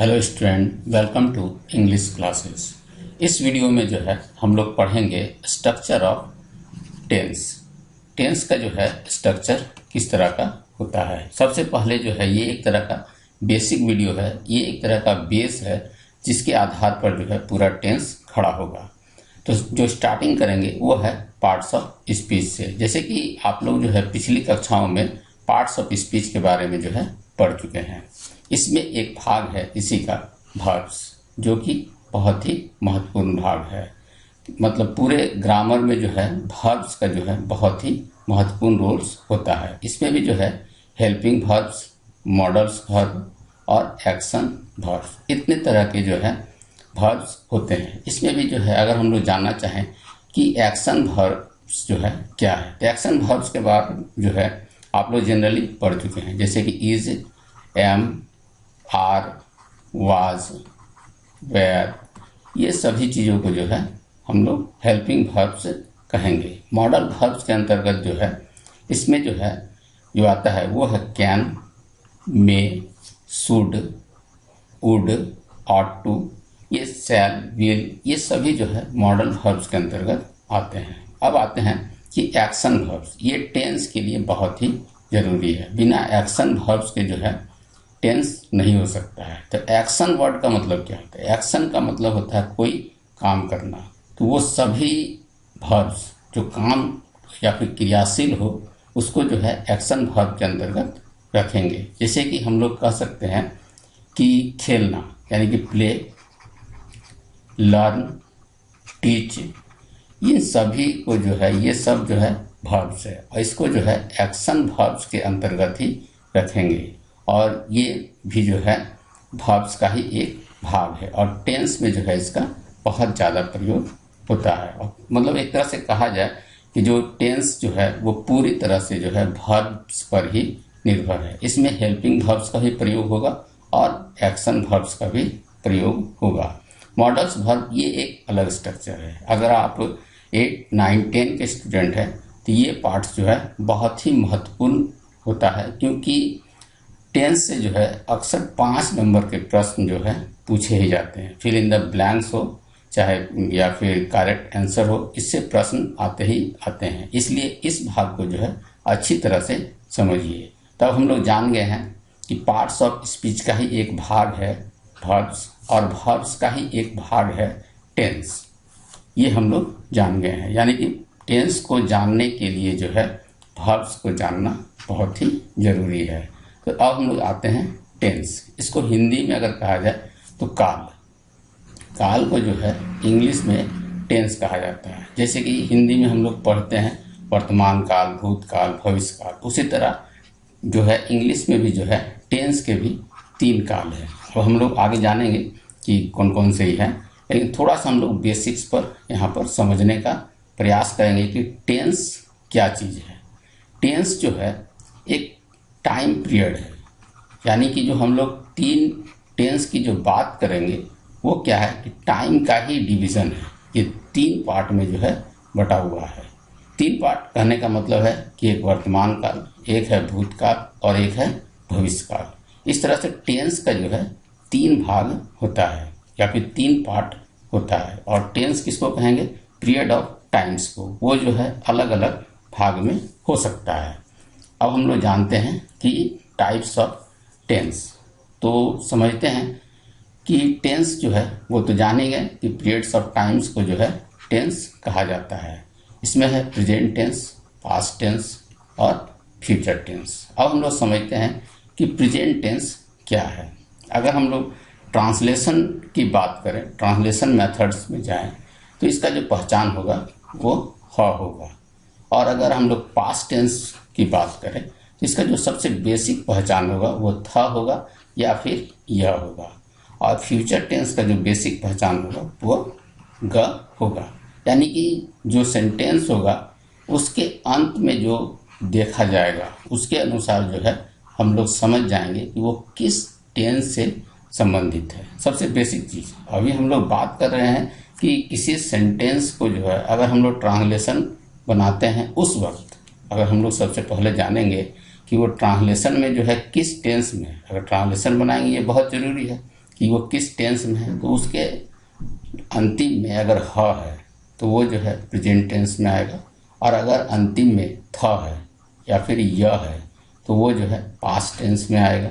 Hello student, welcome to English classes. इस video में जो है हम लोग पढ़ेंगे स्ट्रक्चर ऑफ टेंस। टेंस का जो है स्ट्रक्चर किस तरह का होता है। सबसे पहले जो है ये एक तरह का बेसिक वीडियो है, ये एक तरह का बेस है जिसके आधार पर जो है पूरा टेंस खड़ा होगा। तो जो स्टार्टिंग करेंगे वो है पार्ट्स ऑफ स्पीच से। जैसे कि आप लोग जो है पिछली कक्षाओं में पार्ट्स ऑफ स्पीच के बारे में जो है पढ़ चुके हैं। इसमें एक भाग है इसी का वर्ब्स, जो कि बहुत ही महत्वपूर्ण भाग है। मतलब पूरे ग्रामर में जो है वर्ब्स का जो है बहुत ही महत्वपूर्ण रोल्स होता है। इसमें भी जो है हेल्पिंग वर्ब्स, मॉडल्स वर्ब और एक्शन वर्ब्स, इतने तरह के जो है वर्ब्स होते हैं। इसमें भी जो है अगर हम लोग जानना चाहें कि एक्शन वर्ब्स जो है क्या है, तो एक्शन वर्ब्स के बाद जो है आप लोग जनरली पढ़ चुके हैं। जैसे कि is, am, are, was, were, ये सभी चीज़ों को जो है हम लोग हेल्पिंग वर्ब्स कहेंगे। मॉडल वर्ब्स के अंतर्गत जो है इसमें जो है जो आता है वो है can, may, should, would, ought to, ये शैल, विल, ये सभी जो है मॉडल वर्ब्स के अंतर्गत आते हैं। अब आते हैं कि एक्शन वर्ब्स, ये टेंस के लिए बहुत ही जरूरी है। बिना एक्शन वर्ब्स के जो है टेंस नहीं हो सकता है। तो एक्शन वर्ड का मतलब क्या होता है? एक्शन का मतलब होता है कोई काम करना। तो वो सभी वर्ब्स जो काम या फिर क्रियाशील हो उसको जो है एक्शन वर्ब के अंतर्गत रखेंगे। जैसे कि हम लोग कह सकते हैं कि खेलना यानी कि प्ले, लर्न, टीच, इन सभी को जो है ये सब जो है वर्ब्स है और इसको जो है एक्शन वर्ब्स के अंतर्गत ही रखेंगे। और ये भी जो है वर्ब्स का ही एक भाग है और टेंस में जो है इसका बहुत ज़्यादा प्रयोग होता है। और मतलब एक तरह से कहा जाए कि जो टेंस जो है वो पूरी तरह से जो है वर्ब्स पर ही निर्भर है। इसमें हेल्पिंग वर्ब्स का भी प्रयोग होगा और एक्शन वर्ब्स का भी प्रयोग होगा। मॉडल्स वर्ब ये एक अलग स्ट्रक्चर है। अगर आप 8, 9, 10 के स्टूडेंट हैं तो ये पार्ट्स जो है बहुत ही महत्वपूर्ण होता है, क्योंकि टेंस से जो है अक्सर 5 नंबर के प्रश्न जो है पूछे ही जाते हैं। फिल इन द ब्लैंक्स हो चाहे या फिर करेक्ट आंसर हो, इससे प्रश्न आते ही आते हैं। इसलिए इस भाग को जो है अच्छी तरह से समझिए। तब हम लोग जान गए हैं कि पार्ट्स ऑफ स्पीच का ही एक भाग है वर्ब्स और वर्ब्स का ही एक भाग है टेंस। ये हम लोग जान गए हैं। यानी कि टेंस को जानने के लिए जो है वर्ब्स को जानना बहुत ही जरूरी है। तो अब हम लोग आते हैं टेंस। इसको हिंदी में अगर कहा जाए तो काल। काल को जो है इंग्लिश में टेंस कहा जाता है। जैसे कि हिंदी में हम लोग पढ़ते हैं वर्तमान काल, भूतकाल, भविष्य काल, उसी तरह जो है इंग्लिश में भी जो है टेंस के भी 3 काल है। और हम लोग आगे जानेंगे कि कौन कौन से ही हैं, लेकिन थोड़ा सा हम लोग बेसिक्स पर यहाँ पर समझने का प्रयास करेंगे कि टेंस क्या चीज़ है। टेंस जो है एक टाइम पीरियड है। यानी कि जो हम लोग 3 टेंस की जो बात करेंगे वो क्या है कि टाइम का ही डिवीज़न है। ये 3 पार्ट में जो है बटा हुआ है। 3 पार्ट कहने का मतलब है कि एक वर्तमान काल, एक है भूतकाल और एक है भविष्य काल। इस तरह से टेंस का जो है 3 भाग होता है या फिर 3 पार्ट होता है। और टेंस किसको कहेंगे? पीरियड ऑफ टाइम्स को। वो जो है अलग अलग भाग में हो सकता है। अब हम लोग जानते हैं कि टाइप्स ऑफ टेंस। तो समझते हैं कि टेंस जो है वो तो जानेंगे कि पीरियड्स ऑफ टाइम्स को जो है टेंस कहा जाता है। इसमें है प्रेजेंट टेंस, पास्ट टेंस और फ्यूचर टेंस। अब हम लोग समझते हैं कि प्रेजेंट टेंस क्या है। अगर हम लोग ट्रांसलेशन की बात करें, ट्रांसलेशन मेथड्स में जाएं, तो इसका जो पहचान होगा वो ह होगा। और अगर हम लोग पास्ट टेंस की बात करें तो इसका जो सबसे बेसिक पहचान होगा वो था होगा या फिर यह होगा। और फ्यूचर टेंस का जो बेसिक पहचान होगा वो ग होगा। यानी कि जो सेंटेंस होगा उसके अंत में जो देखा जाएगा उसके अनुसार जो है हम लोग समझ जाएंगे कि वो किस टेंस से संबंधित है। सबसे बेसिक चीज़ अभी हम लोग बात कर रहे हैं कि किसी सेंटेंस को जो है अगर हम लोग ट्रांसलेशन बनाते हैं उस वक्त अगर हम लोग सबसे पहले जानेंगे कि वो ट्रांसलेशन में जो है किस टेंस में, अगर ट्रांसलेशन बनाएंगे ये बहुत ज़रूरी है कि वो किस टेंस में है, तो उसके अंतिम में अगर ह है तो वो जो है प्रेजेंट टेंस में आएगा, और अगर अंतिम में था है या फिर य है तो वो जो है पास्ट टेंस में आएगा,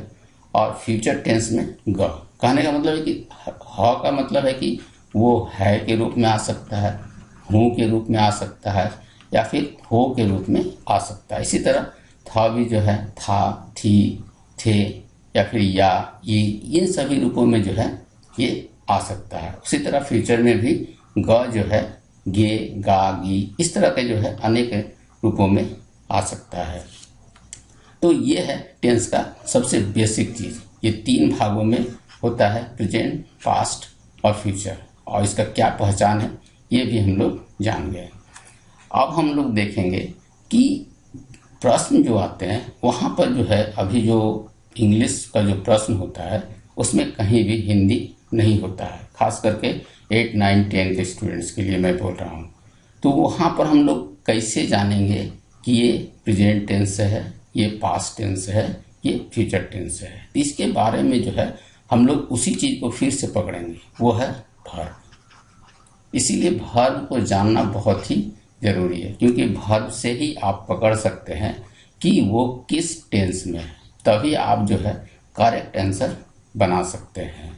और फ्यूचर टेंस में ग। कहने का मतलब है कि ह का मतलब है कि वो है के रूप में आ सकता है, हूँ के रूप में आ सकता है, या फिर हो के रूप में आ सकता है। इसी तरह था भी जो है था, थी, थे, या फिर या, ये, इन सभी रूपों में जो है ये आ सकता है। उसी तरह फ्यूचर में भी ग जो है गे, गा, गी, इस तरह के जो है अनेक रूपों में आ सकता है। तो ये है टेंस का सबसे बेसिक चीज। ये 3 भागों में होता है, प्रेजेंट, पास्ट और फ्यूचर, और इसका क्या पहचान है ये भी हम लोग जान गए। अब हम लोग देखेंगे कि प्रश्न जो आते हैं वहाँ पर जो है, अभी जो इंग्लिश का जो प्रश्न होता है उसमें कहीं भी हिंदी नहीं होता है, खास करके 8, 9, 10 के स्टूडेंट्स के लिए मैं बोल रहा हूँ। तो वहाँ पर हम लोग कैसे जानेंगे कि ये प्रेजेंट टेंस है, ये पास्ट टेंस है, ये फ्यूचर टेंस है? इसके बारे में जो है हम लोग उसी चीज को फिर से पकड़ेंगे, वो है वर्ब। इसीलिए वर्ब को जानना बहुत ही जरूरी है, क्योंकि वर्ब से ही आप पकड़ सकते हैं कि वो किस टेंस में है, तभी आप जो है करेक्ट आंसर बना सकते हैं।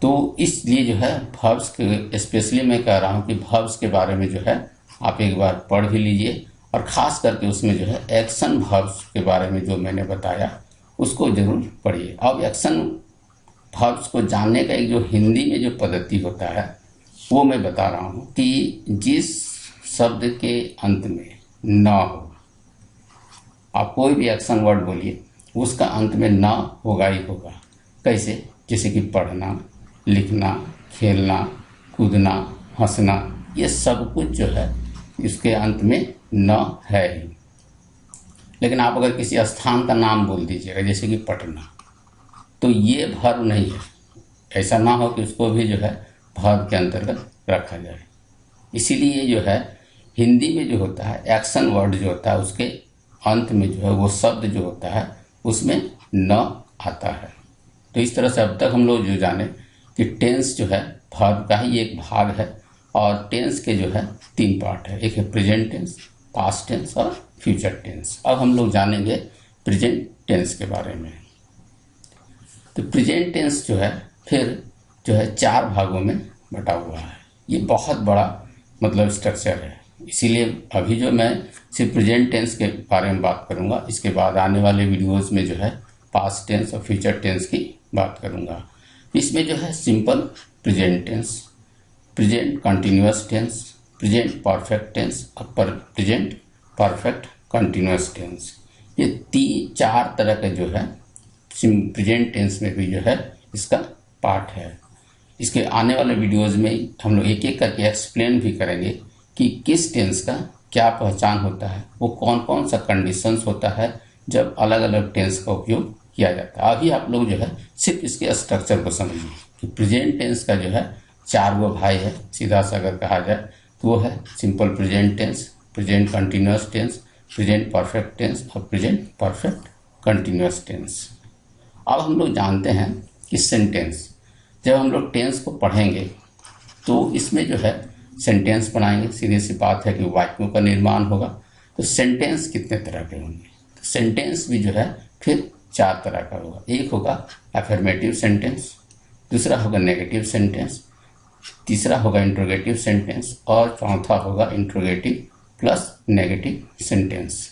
तो इसलिए जो है वर्ब्स के, स्पेशली मैं कह रहा हूँ कि वर्ब्स के बारे में जो है आप एक बार पढ़ भी लीजिए, और ख़ास करके उसमें जो है एक्शन वर्ब्स के बारे में जो मैंने बताया उसको जरूर पढ़िए। अब एक्शन वर्ब्स को जानने का एक जो हिंदी में जो पद्धति होता है वो मैं बता रहा हूँ कि जिस शब्द के अंत में न हो, आप कोई भी एक्शन वर्ड बोलिए उसका अंत में न होगा ही होगा। कैसे? जैसे कि पढ़ना, लिखना, खेलना, कूदना, हंसना, ये सब कुछ जो है इसके अंत में न है ही। लेकिन आप अगर किसी स्थान का नाम बोल दीजिएगा जैसे कि पटना, तो ये वर्ब नहीं है। ऐसा ना हो कि उसको भी जो है वर्ब के अंतर्गत रखा जाए। इसीलिए जो है हिंदी में जो होता है एक्शन वर्ड जो होता है उसके अंत में जो है वो शब्द जो होता है उसमें न आता है। तो इस तरह से अब तक हम लोग जो जाने कि टेंस जो है वर्ब का ही एक भाग है, और टेंस के जो है 3 पार्ट है, एक है प्रेजेंट टेंस, पास्ट टेंस और फ्यूचर टेंस। अब हम लोग जानेंगे प्रेजेंट टेंस के बारे में। तो प्रेजेंट टेंस जो है फिर जो है 4 भागों में बटा हुआ है। ये बहुत बड़ा मतलब स्ट्रक्चर है, इसीलिए अभी जो मैं सिर्फ प्रेजेंट टेंस के बारे में बात करूंगा, इसके बाद आने वाले वीडियोस में जो है पास्ट टेंस और फ्यूचर टेंस की बात करूंगा। इसमें जो है simple present tense, present continuous tense, present perfect tense और प्रेजेंट परफेक्ट कंटिन्यूअस टेंस, ये 4 तरह के जो है प्रेजेंट टेंस में भी जो है इसका पार्ट है। इसके आने वाले वीडियोस में हम लोग एक एक करके एक्सप्लेन भी करेंगे कि किस टेंस का क्या पहचान होता है, वो कौन कौन सा कंडीशंस होता है जब अलग अलग टेंस का उपयोग किया जाता है। अभी आप लोग जो है सिर्फ इसके स्ट्रक्चर को समझिए कि प्रेजेंट टेंस का जो है 4 गो भाई है, सीधा सा अगर कहा जाए तो वो है simple present tense, present continuous tense, present perfect tense और प्रेजेंट परफेक्ट कंटिन्यूअस टेंस। अब हम लोग जानते हैं कि सेंटेंस, जब हम लोग टेंस को पढ़ेंगे तो इसमें जो है सेंटेंस बनाएंगे, सीधी सी बात है कि वाक्यों का निर्माण होगा। तो सेंटेंस कितने तरह के होंगे? तो सेंटेंस भी जो है फिर 4 तरह का होगा। एक होगा अफर्मेटिव सेंटेंस, दूसरा होगा नेगेटिव सेंटेंस, तीसरा होगा इंट्रोगेटिव सेंटेंस, और चौथा होगा इंट्रोगेटिव प्लस नेगेटिव सेंटेंस।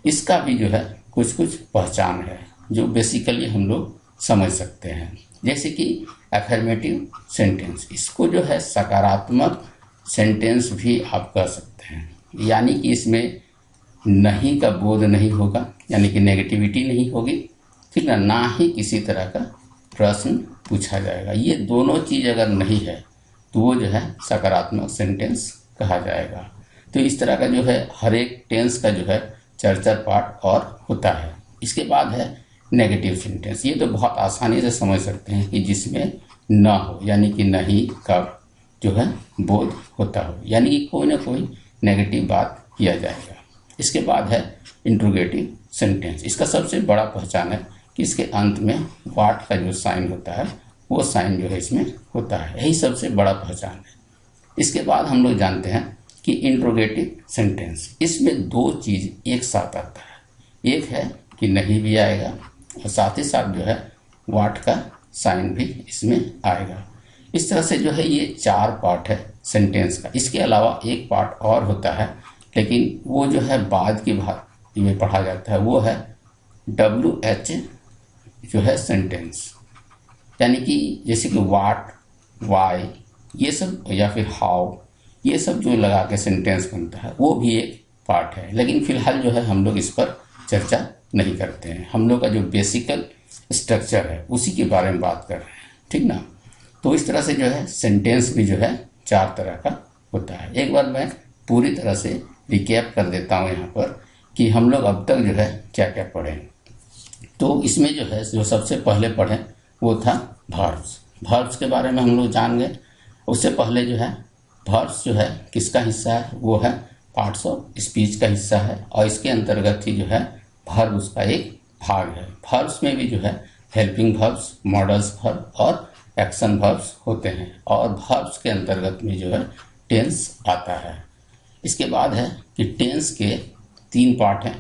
इसका भी जो है कुछ कुछ पहचान है जो बेसिकली हम लोग समझ सकते हैं। जैसे कि अफर्मेटिव सेंटेंस, इसको जो है सकारात्मक सेंटेंस भी आप कह सकते हैं, यानी कि इसमें नहीं का बोध नहीं होगा, यानी कि नेगेटिविटी नहीं होगी, ठीक ना, ना ही किसी तरह का प्रश्न पूछा जाएगा। ये दोनों चीज अगर नहीं है तो वो जो है सकारात्मक सेंटेंस कहा जाएगा। तो इस तरह का जो है हर एक टेंस का जो है 4 पार्ट और होता है। इसके बाद है नेगेटिव सेंटेंस। ये तो बहुत आसानी से समझ सकते हैं कि जिसमें न हो, यानी कि नहीं का जो है बोध होता हो, यानी कि कोई ना कोई नेगेटिव बात किया जाएगा। इसके बाद है इंट्रोगेटिव सेंटेंस। इसका सबसे बड़ा पहचान है कि इसके अंत में व्हाट का जो साइन होता है वो साइन जो है इसमें होता है। यही सबसे बड़ा पहचान है। इसके बाद हम लोग जानते हैं कि इंट्रोगेटिव सेंटेंस, इसमें दो चीज एक साथ आता है। एक है कि नहीं भी आएगा और साथ ही साथ जो है व्हाट का साइन भी इसमें आएगा। इस तरह से जो है ये 4 पार्ट है सेंटेंस का। इसके अलावा एक पार्ट और होता है, लेकिन वो जो है बाद की भाग में पढ़ा जाता है। वो है WH जो है सेंटेंस, यानी कि जैसे कि व्हाट, वाई, ये सब, या फिर हाउ, ये सब जो लगा के सेंटेंस बनता है वो भी एक पार्ट है। लेकिन फिलहाल जो है हम लोग इस पर चर्चा नहीं करते हैं। हम लोग का जो बेसिकल स्ट्रक्चर है उसी के बारे में बात कर रहे हैं, ठीक ना। तो इस तरह से जो है सेंटेंस भी जो है 4 तरह का होता है। एक बार मैं पूरी तरह से रिकैप कर देता हूँ यहाँ पर कि हम लोग अब तक जो है क्या क्या पढ़े। तो इसमें जो है जो सबसे पहले पढ़े वो था वर्ब्स। वर्ब्स के बारे में हम लोग जान गए। उससे पहले जो है वर्ब्स जो है किसका हिस्सा है, वो है पार्ट्स ऑफ स्पीच का हिस्सा है, और इसके अंतर्गत ही जो है वर्ब उसका एक भाग है। वर्ब्स में भी जो है हेल्पिंग वर्ब्स, मॉडल्स वर्ब और एक्शन वर्ब्स होते हैं, और वर्ब्स के अंतर्गत में जो है टेंस आता है। इसके बाद है कि टेंस के 3 पार्ट हैं,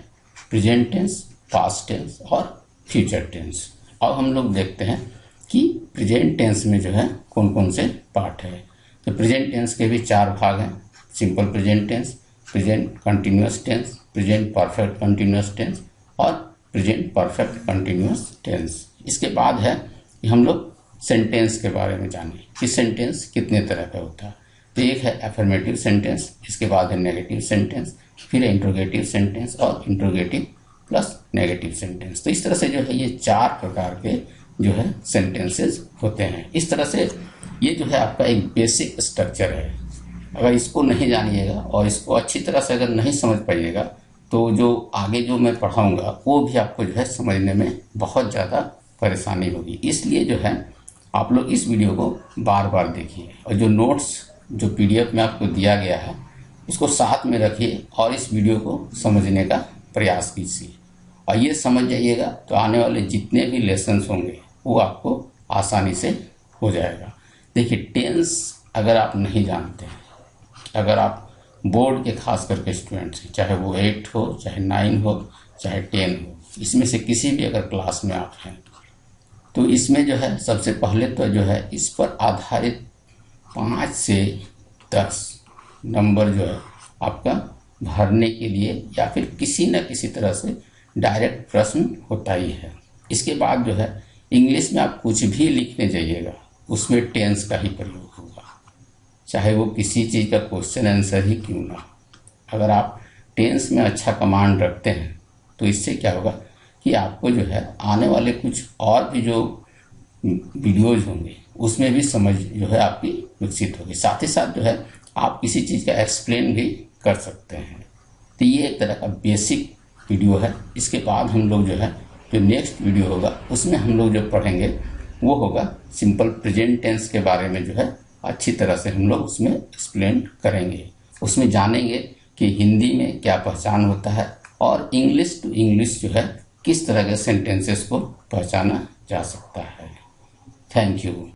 प्रेजेंट टेंस, पास्ट टेंस और फ्यूचर टेंस। अब हम लोग देखते हैं कि प्रेजेंट टेंस में जो है कौन कौन से पार्ट है। तो प्रेजेंट टेंस के भी 4 भाग हैं, simple present tense, present continuous tense, present perfect continuous tense और प्रेजेंट परफेक्ट कंटिन्यूअस टेंस। इसके बाद है कि हम लोग सेंटेंस के बारे में जाने कि सेंटेंस कितने तरह का होता है। तो एक है एफर्मेटिव सेंटेंस, इसके बाद है नेगेटिव सेंटेंस, फिर है इंट्रोगेटिव सेंटेंस और इंट्रोगेटिव प्लस नेगेटिव सेंटेंस। तो इस तरह से जो है ये 4 प्रकार के जो है सेंटेंसेस होते हैं। इस तरह से ये जो है आपका एक बेसिक स्ट्रक्चर है। अगर इसको नहीं जानिएगा और इसको अच्छी तरह से अगर नहीं समझ पाइएगा तो जो आगे जो मैं पढ़ाऊंगा वो भी आपको जो है समझने में बहुत ज़्यादा परेशानी होगी। इसलिए जो है आप लोग इस वीडियो को बार बार देखिए, और जो नोट्स जो PDF में आपको दिया गया है उसको साथ में रखिए और इस वीडियो को समझने का प्रयास कीजिए। और ये समझ जाइएगा तो आने वाले जितने भी लेसन्स होंगे वो आपको आसानी से हो जाएगा। देखिए टेंस अगर आप नहीं जानते हैं, अगर आप बोर्ड के खास करके स्टूडेंट्स हैं, चाहे वो 8 हो, चाहे 9 हो, चाहे 10 हो, इसमें से किसी भी अगर क्लास में आप हैं तो इसमें जो है सबसे पहले तो जो है इस पर आधारित 5 से 10 नंबर जो है आपका भरने के लिए या फिर किसी न किसी तरह से डायरेक्ट प्रश्न होता ही है। इसके बाद जो है इंग्लिश में आप कुछ भी लिखने जाइएगा उसमें टेंस का ही प्रयोग होगा, चाहे वो किसी चीज़ का क्वेश्चन आंसर ही क्यों ना। अगर आप टेंस में अच्छा कमांड रखते हैं तो इससे क्या होगा कि आपको जो है आने वाले कुछ और भी जो वीडियोज होंगे उसमें भी समझ जो है आपकी विकसित होगी। साथ ही साथ जो है आप किसी चीज़ का एक्सप्लेन भी कर सकते हैं। तो ये एक तरह का बेसिक वीडियो है। इसके बाद हम लोग जो है जो नेक्स्ट वीडियो होगा उसमें हम लोग जो पढ़ेंगे वो होगा सिंपल प्रेजेंट टेंस के बारे में, जो है अच्छी तरह से हम लोग उसमें एक्सप्लेन करेंगे। उसमें जानेंगे कि हिंदी में क्या पहचान होता है और इंग्लिश टू इंग्लिश जो है किस तरह के सेंटेंसेस को पहचाना जा सकता है। Thank you.